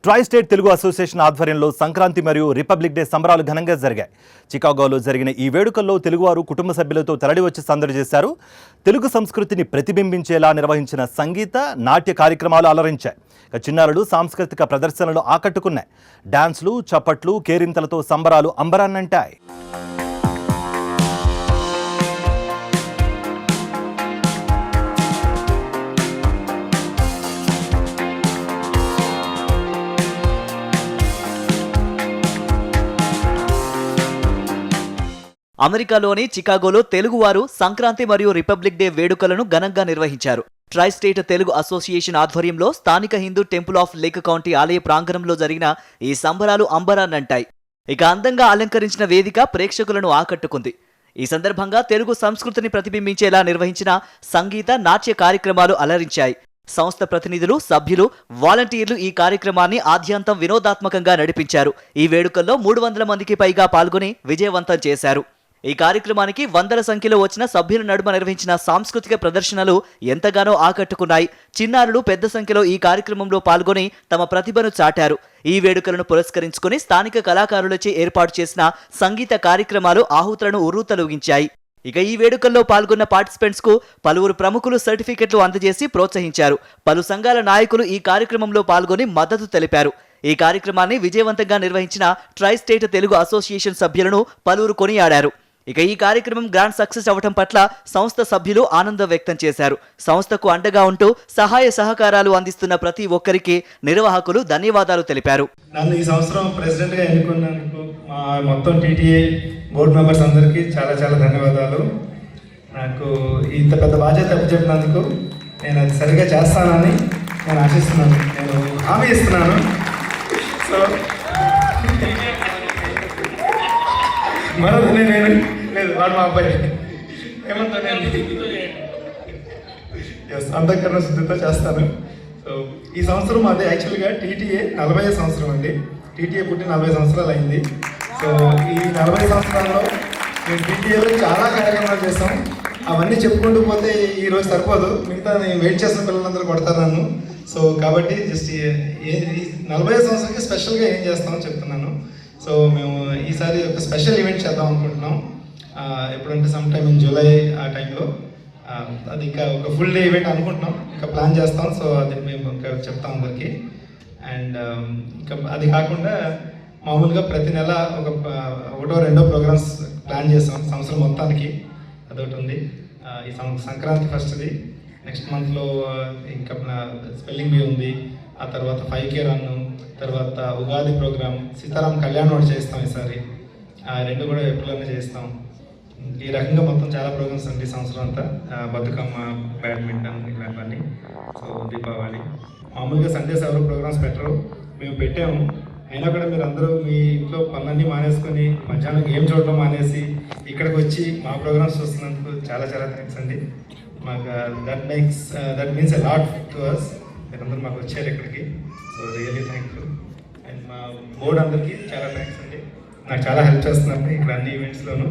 Tri state Telugu association ఆధ్వర్యంలో సంక్రాంతి మరియు republic day సంబరాలు ఘనంగా జరిగాయి. చికాగోలో జరిగిన ఈ వేడుకల్లో తెలుగువారు కుటుంబ సభ్యులతో తరలివచ్చి సందడి చేశారు. తెలుగు సంస్కృతిని ప్రతిబింబించేలా నిర్వహించిన సంగీత, నాట్య కార్యక్రమాలు అలరించాయి. చిన్నారులు సాంస్కృతిక ప్రదర్శనలు ఆకట్టుకున్నాయి. డాన్స్లు, చప్పట్లు, కేరింతలతో సంబరాలు అంబరాన్నంటాయి. అమెరికాలోని చికాగోలో తెలుగువారు సంక్రాంతి మరియు రిపబ్లిక్ డే వేడుకలను ఘనంగా నిర్వహించారు. ట్రై స్టేట్ తెలుగు అసోసియేషన్ ఆధ్వర్యంలో స్థానిక Hindu temple of lake county ఆలయ ప్రాంగణంలో జరిగిన ఈ సంబరాలు అంబరాన్నంటాయి. ఇక అందంగా అలంకరించిన వేదిక ప్రేక్షకులను ఆకట్టుకుంది. ఈ సందర్భంగా తెలుగు సంస్కృతిని ప్రతిబింబించేలా నిర్వహించిన సంగీత, నాట్య కార్యక్రమాలు అలరించాయి. సంస్థ ప్రతినిధులు, సభ్యులు, వాలంటీర్లు ఈ కార్యక్రమాన్ని ఆద్యంతం వినోదాత్మకంగా నడిపించారు. ఈ వేడుకల్లో 300 మందికి పైగా పాల్గొని విజయవంతం చేశారు. ఈ కార్యక్రమానికి వందల సంఖ్యలో వచ్చిన సభ్యుల నడుమ నిర్వహించిన సాంస్కృతిక ప్రదర్శనలు ఎంతగానో ఆకట్టుకున్నాయి. చిన్నారులు పెద్ద సంఖ్యలో ఈ కార్యక్రమంలో పాల్గొని తమ ప్రతిభను చాటారు. ఈ వేడుకలను పురస్కరించుకుని స్థానిక కళాకారులచే ఏర్పాటు చేసిన సంగీత కార్యక్రమాలు ఆహుతులను ఉర్రూతలూగించాయి. ఇక ఈ వేడుకల్లో పాల్గొన్న పార్టిసిపెంట్స్ కు పలువురు ప్రముఖులు సర్టిఫికెట్లు అందజేసి ప్రోత్సహించారు. పలు సంఘాల నాయకులు ఈ కార్యక్రమంలో పాల్గొని మద్దతు తెలిపారు. ఈ కార్యక్రమాన్ని విజయవంతంగా నిర్వహించిన ట్రై స్టేట్ తెలుగు అసోసియేషన్ సభ్యులను పలువురు కొనియాడారు. ఇక ఈ కార్యక్రమం గ్రాండ్ సక్సెస్ అవడం పట్ల సంస్థ సభ్యులు ఆనందం వ్యక్తం చేశారు. సంస్థకు అండగా ఉంటూ సహాయ సహకారాలు అందిస్తున్న ప్రతి ఒక్కరికి నిర్వాహకులు ధన్యవాదాలు తెలిపారు. నన్ను ఈ సంవత్సరం ప్రెసిడెంట్ గా ఎన్నుకున్నందుకు మా మొత్తం టీటీఏ బోర్డు మెంబర్స్ అందరికీ చాలా చాలా ధన్యవాదాలు. నాకు ఇంత పెద్ద బాధ్యత అప్పచెప్పినందుకు నేను అది సరిగ్గా చేస్తానని నేను ఆశిస్తున్నాను, నేను హామీ ఇస్తున్నాను. సో మరొక నేను లేదు, వాడు మా అబ్బాయి ఏమంటా నేను అంతఃకరణ శుద్ధితో చేస్తాను. సో ఈ సంవత్సరం అదే యాక్చువల్గా టీటీఏ 40వ సంవత్సరం అండి. టీటీఏ పుట్టి 40 సంవత్సరాలు అయింది. సో ఈ 40 సంవత్సరాల్లో మేము టీటీఏలో చాలా కార్యక్రమాలు చేస్తాం. అవన్నీ చెప్పుకుంటూ పోతే ఈరోజు సరిపోదు, మిగతా నేను వెయిట్ చేసిన పిల్లలందరూ కొడతారు నన్ను. సో కాబట్టి జస్ట్ 40వ సంవత్సరానికి స్పెషల్గా ఏం చేస్తామో చెప్తున్నాను. సో మేము ఈసారి ఒక స్పెషల్ ఈవెంట్ చేద్దాం అనుకుంటున్నాం. ఎప్పుడంటే సమ్ టైమ్ ఇన్ జూలై ఆ టైంలో అది ఇంకా ఒక ఫుల్ డే ఈవెంట్ అనుకుంటున్నాం, ఇంకా ప్లాన్ చేస్తాం. సో అది మేము ఇంకా చెప్తాం అందరికి. అండ్ ఇంకా అది కాకుండా మామూలుగా ప్రతి నెల ఒకటో రెండో ప్రోగ్రామ్స్ ప్లాన్ చేస్తాం సంవత్సరం మొత్తానికి. అదొకటి ఉంది. ఈ సంక్రాంతి ఫస్ట్ది, నెక్స్ట్ మంత్లో ఇంకా స్పెల్లింగ్ బీ ఉంది, ఆ తర్వాత 5K రన్, తర్వాత ఉగాది ప్రోగ్రామ్, సీతారాం కళ్యాణ్ ఒకటి చేస్తాం ఈసారి. ఆ రెండు కూడా ఎప్పుడైనా చేస్తాం. ఈ రకంగా మొత్తం చాలా ప్రోగ్రామ్స్ అండి సంవత్సరం అంతా. బతుకమ్మ, బ్యాడ్మింటన్ ఇలాంటివన్నీ. సో దీపావళి మామూలుగా సండేస్ ఎవరు ప్రోగ్రామ్స్ పెట్టరు, మేము పెట్టాము. అయినా కూడా మీరు అందరూ మీ ఇంట్లో పనులన్నీ మానేసుకొని మధ్యాహ్నం గేమ్ చూడడం మానేసి ఇక్కడికి వచ్చి మా ప్రోగ్రామ్స్ చూస్తున్నందుకు చాలా చాలా థ్యాంక్స్ అండి. మాకు that means a lot to us. మీరందరూ మాకు వచ్చారు ఇక్కడికి. So really thank you. And మా బోర్డు అందరికీ చాలా థ్యాంక్స్ అండి, నాకు చాలా హెల్ప్ చేస్తున్నారు ఇక్కడ అన్ని ఈవెంట్స్లోనూ.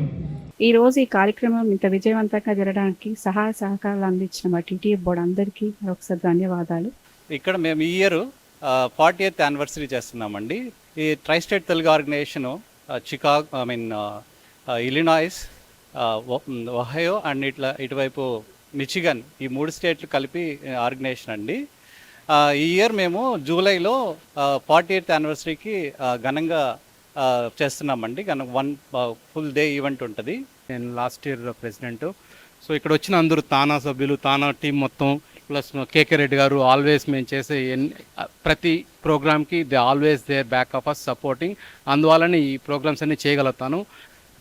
ఈరోజు ఈ కార్యక్రమం ఇంత విజయవంతంగా జరగడానికి సహాయ సహకారాలు అందించిన మా టీటీఏ బోర్డు అందరికీ ఒకసారి ధన్యవాదాలు. ఇక్కడ మేము ఈ ఇయర్ 40th యానివర్సరీ చేస్తున్నామండి. ఈ tri state Telugu organisation Chicago, Illinois, Ohio and ఇటువైపు మిచిగన్, ఈ 3 స్టేట్లు కలిపి ఆర్గనైజేషన్ అండి. ఈ ఇయర్ మేము జూలైలో 40th యానివర్సరీకి ఘనంగా చేస్తున్నామండి. వన్ ఫుల్ డే ఈవెంట్ ఉంటుంది. నేను లాస్ట్ ఇయర్ ప్రెసిడెంట్. సో ఇక్కడ వచ్చిన అందరూ తానా సభ్యులు, తానా టీం మొత్తం ప్లస్ కేకే రెడ్డి గారు ఆల్వేస్ మేము చేసే ప్రతి ప్రోగ్రామ్కి they always there back of us supporting. అందువలన ఈ ప్రోగ్రామ్స్ అన్నీ చేయగలుగుతాను.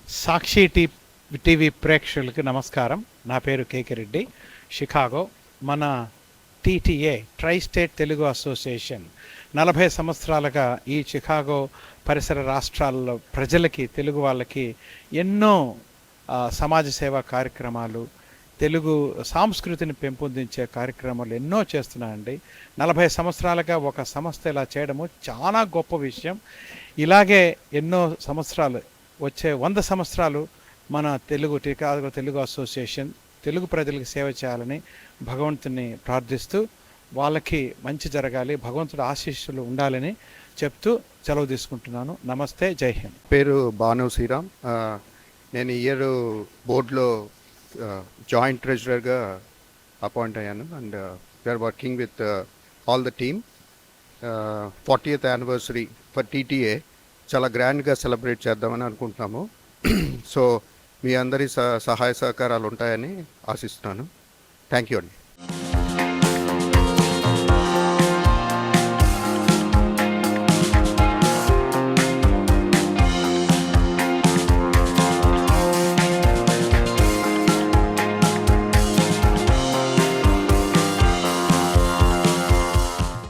సాక్షి టీవీ ప్రేక్షకులకి నమస్కారం. నా పేరు కేకే రెడ్డి, షికాగో. మన TTA tri state Telugu association 40 సంవత్సరాలుగా ఈ చికాగో పరిసర రాష్ట్రాల్లో ప్రజలకి, తెలుగు వాళ్ళకి ఎన్నో సమాజ సేవా కార్యక్రమాలు, తెలుగు సంస్కృతిని పెంపొందించే కార్యక్రమాలు ఎన్నో చేస్తున్నాయండి. 40 సంవత్సరాలుగా ఒక సంస్థ ఇలా చేయడము చాలా గొప్ప విషయం. ఇలాగే ఎన్నో సంవత్సరాలు, వచ్చే 100 సంవత్సరాలు మన తెలుగు అసోసియేషన్ తెలుగు ప్రజలకు సేవ చేయాలని భగవంతుని ప్రార్థిస్తూ వాళ్ళకి మంచి జరగాలి, భగవంతుడు ఆశీస్సులు ఉండాలని చెప్తూ సెలవు తీసుకుంటున్నాను. నమస్తే, జై హింద్. పేరు భాను శ్రీరామ్. నేను ఈ ఇయర్ బోర్డులో జాయింట్ ట్రెజరర్గా అపాయింట్ అయ్యాను and we are working with all the team. 40th anniversary for TTA చాలా గ్రాండ్గా సెలబ్రేట్ చేద్దామని అనుకుంటున్నాము. సో మీ అందరి సహాయ సహకారాలు ఉంటాయని ఆశిస్తున్నాను. థ్యాంక్ యూ అండి.